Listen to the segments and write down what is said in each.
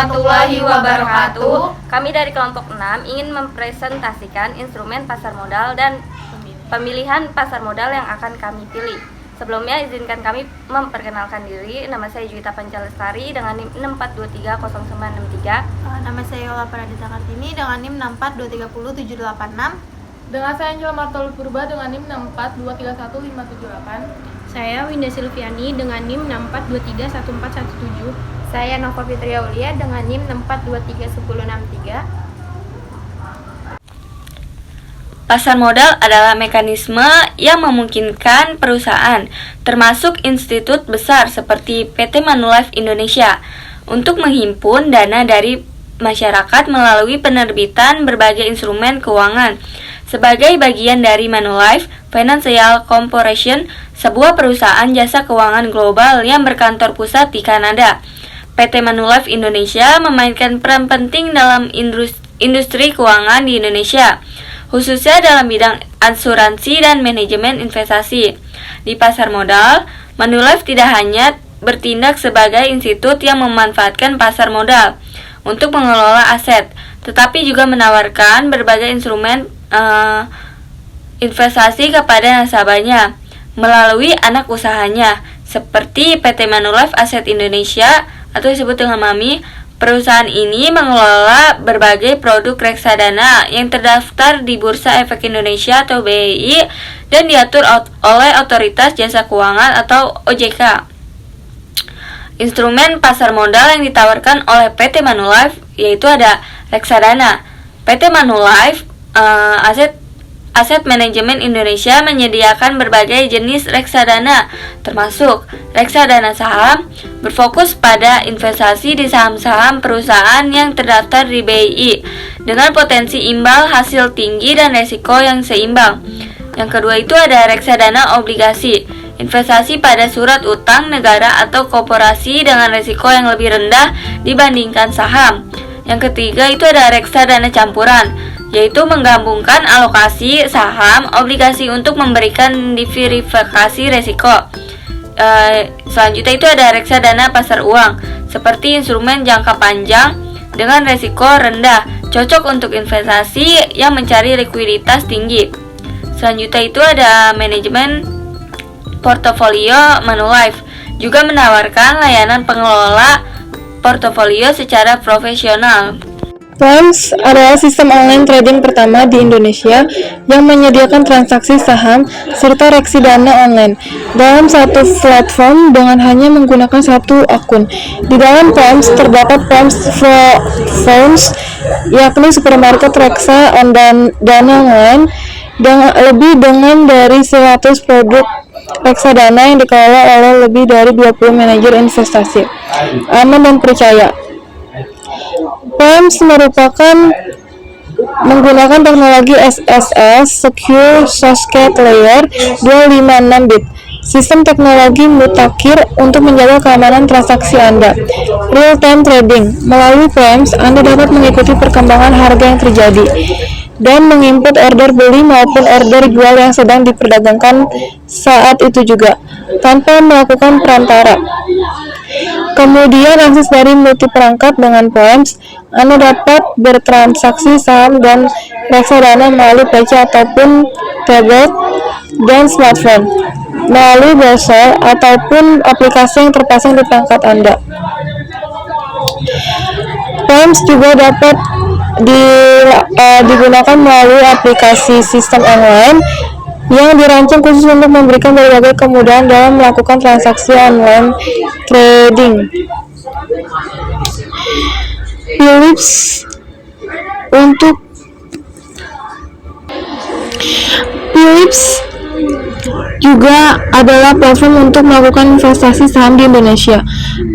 warahmatullahi wabarakatuh. Kami dari kelompok 6 ingin mempresentasikan instrumen pasar modal dan pemilihan pasar modal yang akan kami pilih. Sebelumnya izinkan kami memperkenalkan diri. Nama saya Juwita Pancalestari dengan NIM 64230963. Nama saya Yola Pradita Kartini dengan NIM 64230786. Dengan saya Angela Martolus Purba dengan NIM 64231578. Saya Winda Silviani dengan NIM 64231417. Saya Nova Fitria Aulia dengan NIM 64231063. Pasar modal adalah mekanisme yang memungkinkan perusahaan, termasuk institut besar seperti PT Manulife Indonesia, untuk menghimpun dana dari masyarakat melalui penerbitan berbagai instrumen keuangan. Sebagai bagian dari Manulife Financial Corporation, sebuah perusahaan jasa keuangan global yang berkantor pusat di Kanada, PT Manulife Indonesia memainkan peran penting dalam industri keuangan di Indonesia, khususnya dalam bidang asuransi dan manajemen investasi. Di pasar modal, Manulife tidak hanya bertindak sebagai institut yang memanfaatkan pasar modal untuk mengelola aset, tetapi juga menawarkan berbagai instrumen investasi kepada nasabahnya melalui anak usahanya, seperti PT Manulife Asset Indonesia atau disebut dengan MAMI. Perusahaan ini mengelola berbagai produk reksadana yang terdaftar di Bursa Efek Indonesia atau BEI dan diatur oleh Otoritas Jasa Keuangan atau OJK. Instrumen pasar modal yang ditawarkan oleh PT Manulife yaitu ada reksadana. PT Manulife Asset Management Indonesia menyediakan berbagai jenis reksadana, termasuk reksadana saham, berfokus pada investasi di saham-saham perusahaan yang terdaftar di BEI dengan potensi imbal hasil tinggi dan resiko yang seimbang. Yang kedua itu ada reksadana obligasi, investasi pada surat utang negara atau korporasi dengan resiko yang lebih rendah dibandingkan saham. Yang ketiga itu ada reksadana campuran, yaitu menggabungkan alokasi saham, obligasi untuk memberikan diversifikasi resiko. Selanjutnya itu ada reksadana pasar uang, seperti instrumen jangka panjang dengan resiko rendah, cocok untuk investasi yang mencari likuiditas tinggi. Selanjutnya itu ada manajemen portofolio. Manulife juga menawarkan layanan pengelola portofolio secara profesional. POEMS adalah sistem online trading pertama di Indonesia yang menyediakan transaksi saham serta reksadana online dalam satu platform dengan hanya menggunakan satu akun. Di dalam POEMS terdapat POEMS Funds, yakni supermarket reksa dan dana online, lebih dengan dari 100 produk reksadana yang dikelola oleh lebih dari 20 manajer investasi. Aman dan percaya. POEMS menggunakan teknologi SSS (Secure Socket Layer) 256 bit, sistem teknologi mutakhir untuk menjaga keamanan transaksi Anda. Real-time trading. Melalui POEMS, Anda dapat mengikuti perkembangan harga yang terjadi dan menginput order beli maupun order jual yang sedang diperdagangkan saat itu juga, tanpa melakukan perantara. Kemudian akses dari multi perangkat. Dengan POEMS, Anda dapat bertransaksi saham dan reksadana melalui PC ataupun tablet dan smartphone, melalui browser ataupun aplikasi yang terpasang di perangkat Anda. POEMS juga dapat digunakan melalui aplikasi sistem online yang dirancang khusus untuk memberikan berbagai kemudahan dalam melakukan transaksi online trading. Philips juga adalah platform untuk melakukan investasi saham di Indonesia.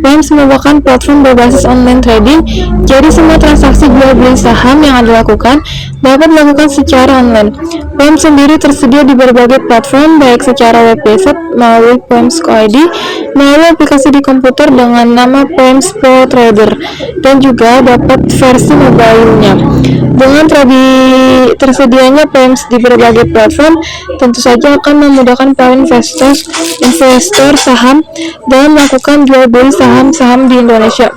POEMS merupakan platform berbasis online trading, jadi semua transaksi jual beli saham yang Anda lakukan dapat dilakukan secara online. POEMS sendiri tersedia di berbagai platform, baik secara website melalui POEMS.co.id, melalui aplikasi di komputer dengan nama POEMS Pro Trader, dan juga dapat versi mobile-nya. Dengan tersedianya POEMS di berbagai platform, tentu saja akan memudahkan para investor saham dalam melakukan jual beli saham-saham di Indonesia.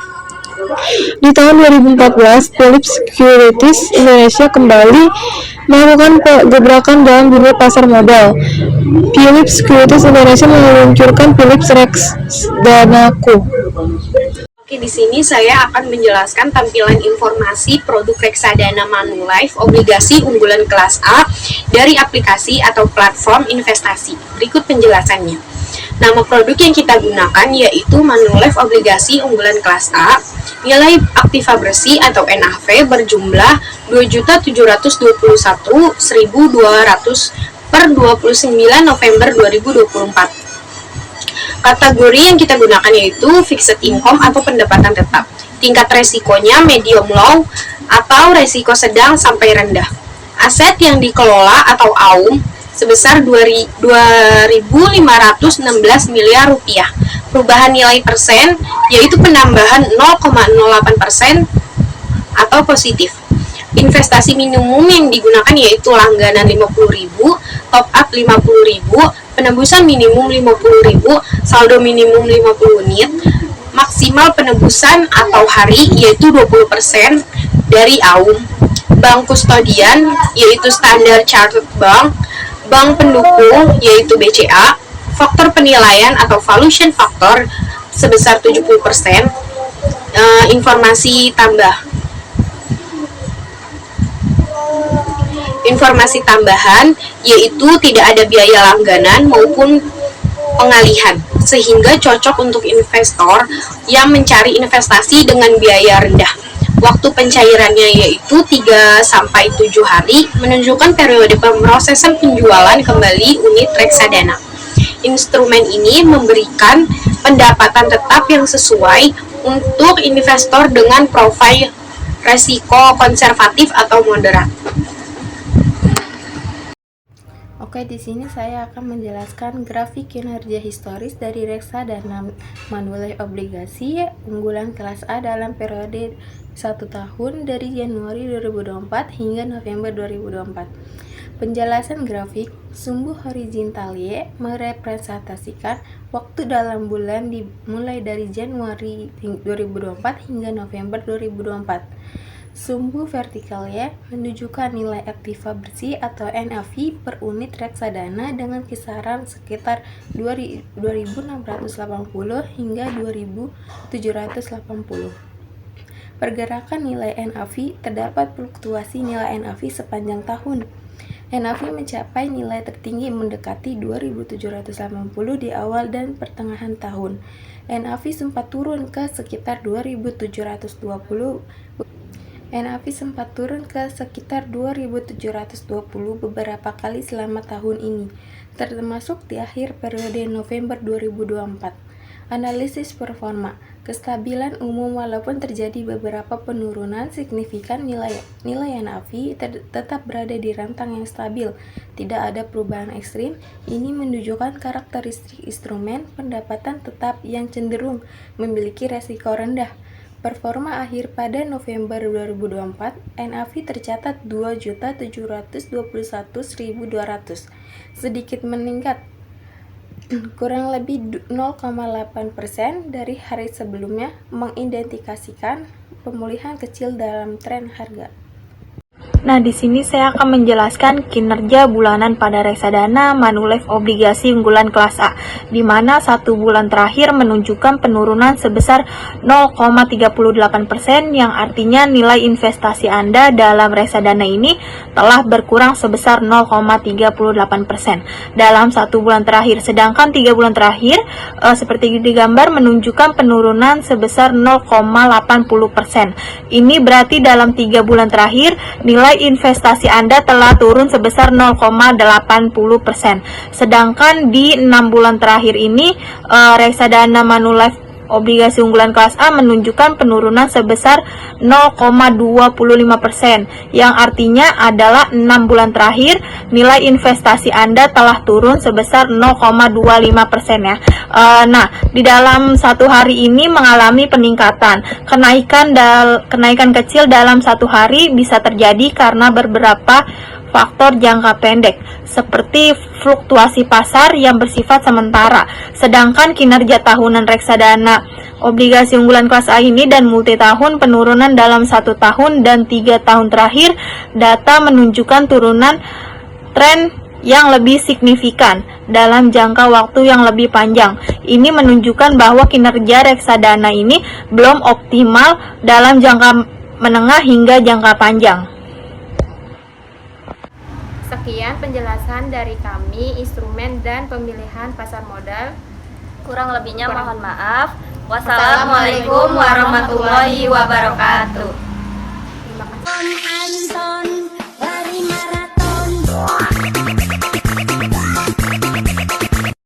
Di tahun 2014, Philips Securities Indonesia kembali melakukan gebrakan dalam dunia pasar modal. Philips Securities Indonesia meluncurkan Philips Reksadanaku. Oke, di sini saya akan menjelaskan tampilan informasi produk reksadana Manulife obligasi unggulan kelas A dari aplikasi atau platform investasi. Berikut penjelasannya. Nama produk yang kita gunakan yaitu Manulife obligasi unggulan kelas A. Nilai aktiva bersih atau NAV berjumlah 2.721.200 per 29 November 2024. Kategori yang kita gunakan yaitu fixed income atau pendapatan tetap. Tingkat resikonya medium low atau resiko sedang sampai rendah. Aset yang dikelola atau AUM sebesar 2.516 miliar rupiah. Perubahan nilai persen yaitu penambahan 0,08% atau positif. Investasi minimum yang digunakan yaitu langganan 50.000, top up 50.000, penebusan minimum 50.000, saldo minimum 50 unit, maksimal penebusan atau hari yaitu 20% dari AUM, bank kustodian yaitu Standard Chartered Bank, bank pendukung yaitu BCA, faktor penilaian atau valuation factor sebesar 70%, informasi tambahan yaitu tidak ada biaya langganan maupun pengalihan, sehingga cocok untuk investor yang mencari investasi dengan biaya rendah. Waktu pencairannya yaitu 3-7 hari, menunjukkan periode pemrosesan penjualan kembali unit reksadana. Instrumen ini memberikan pendapatan tetap yang sesuai untuk investor dengan profil resiko konservatif atau moderat. Oke, di sini saya akan menjelaskan grafik kinerja historis dari reksadana Manulife obligasi unggulan kelas A dalam periode 1 tahun dari Januari 2024 hingga November 2024. Penjelasan grafik sumbu horizontal Y merepresentasikan waktu dalam bulan dimulai dari Januari 2024 hingga November 2024. Sumbu vertikal Y menunjukkan nilai aktiva bersih atau NAV per unit reksadana dengan kisaran sekitar 2.680 hingga 2.780. Pergerakan nilai NAV terdapat fluktuasi nilai NAV sepanjang tahun. NAV mencapai nilai tertinggi mendekati 2.780 di awal dan pertengahan tahun. NAV sempat turun ke sekitar 2.720 beberapa kali selama tahun ini, termasuk di akhir periode November 2024. Analisis performa, kestabilan umum walaupun terjadi beberapa penurunan signifikan nilai NAV tetap berada di rentang yang stabil, tidak ada perubahan ekstrim. Ini menunjukkan karakteristik instrumen pendapatan tetap yang cenderung memiliki resiko rendah. Performa akhir pada November 2024, NAV tercatat 2.721.200, sedikit meningkat kurang lebih 0,8% dari hari sebelumnya, mengindikasikan pemulihan kecil dalam tren harga. Nah, di sini saya akan menjelaskan kinerja bulanan pada reksadana Manulife obligasi unggulan kelas A, di mana 1 bulan terakhir menunjukkan penurunan sebesar 0,38%, yang artinya nilai investasi Anda dalam reksadana ini telah berkurang sebesar 0,38% dalam 1 bulan terakhir. Sedangkan 3 bulan terakhir seperti di gambar menunjukkan penurunan sebesar 0,80%. Ini berarti dalam 3 bulan terakhir nilai investasi Anda telah turun sebesar 0,80%. Sedangkan di 6 bulan terakhir ini reksadana Manulife obligasi unggulan kelas A menunjukkan penurunan sebesar 0,25%, yang artinya adalah 6 bulan terakhir nilai investasi Anda telah turun sebesar 0,25% ya. Nah, di dalam 1 hari ini mengalami peningkatan. Kenaikan kecil dalam 1 hari bisa terjadi karena beberapa faktor jangka pendek, seperti fluktuasi pasar yang bersifat sementara. Sedangkan kinerja tahunan reksadana obligasi unggulan kelas A ini dan multi tahun penurunan dalam 1 tahun dan 3 tahun terakhir, data menunjukkan turunan tren yang lebih signifikan dalam jangka waktu yang lebih panjang. Ini menunjukkan bahwa kinerja reksadana ini belum optimal dalam jangka menengah hingga jangka panjang. Sekian penjelasan dari kami instrumen dan pemilihan pasar modal. Kurang lebihnya mohon maaf. Wassalamualaikum warahmatullahi wabarakatuh. Terima kasih.